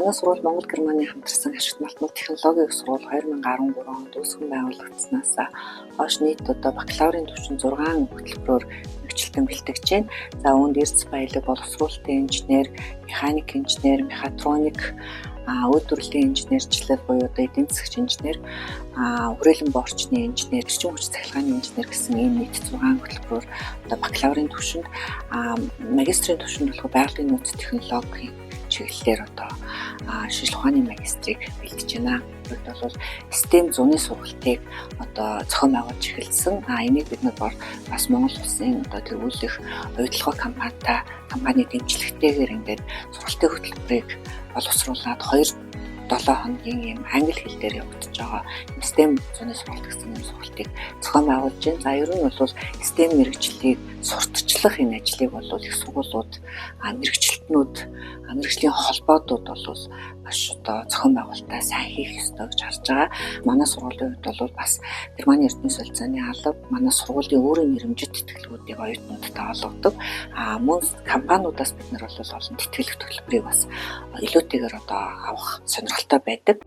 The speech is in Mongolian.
манай сургууль Монгол Германы хамтарсан ашигт малтмал технологийн сургууль 2013 онд үүсгэн байгуулагдсанаас хойш нийт одоо бакалаврын түвшин 6 хөтөлбөрөөр мэргэжилтэн бэлтгэж байна. За үүнд эрдэс баялаг, боловсруулалтын инженер, механик инженер, мехатроник, үйлдвэрлэлийн инженерчлэл буюу одоо эдийн засгч инженер, хүрээлэн боорчны инженер, эрчим хүч цахилгааны инженер гэсэн ийм нийт 6 хөтөлбөрөөр одоо бакалаврын түвшинд, магистрийн түвшинд болохоор байгалийн нөөц технологийн чиглэлээр одоо шинжилгээ ухааны магистрийг бэлдэж байна. Бид бол STEM зуны сургалтыг одоо зохион байгуулж эхэлсэн. Энийг бид бас Монгол Улсын одоо тэргүүлэх удирдлагын компани дэмжлэгтэйгээр ингээд сургалтын хөтөлбөрийг боловсруулад 2-7 хоногийн ийм англи хэл дээр явагдаж байгаа STEM зуны сургалт гэсэн юм сургалтыг зохион байгуулж байна. За ер нь бол STEM мэргэжлийг сурталчлах энэ ажлыг бол их сургуулиуд, мэргэжилтнүүд, мэргэжлийн холбоодууд бол маш одоо зохион байгуулалтаа сайн хийх ёстой гэж харж байгаа. Манай сургуулийн хувьд бол бас Германы эрдэнэ солилцооны алба, манай сургуулийн өөрийн нэрмжит тэтгэлгүүдийг оюутнуудад олгодог. Мөн компаниудаас бид нар бол олон тэтгэлэг төлбөрийг бас илүүтэйгээр одоо авах сонирхолтой байдаг.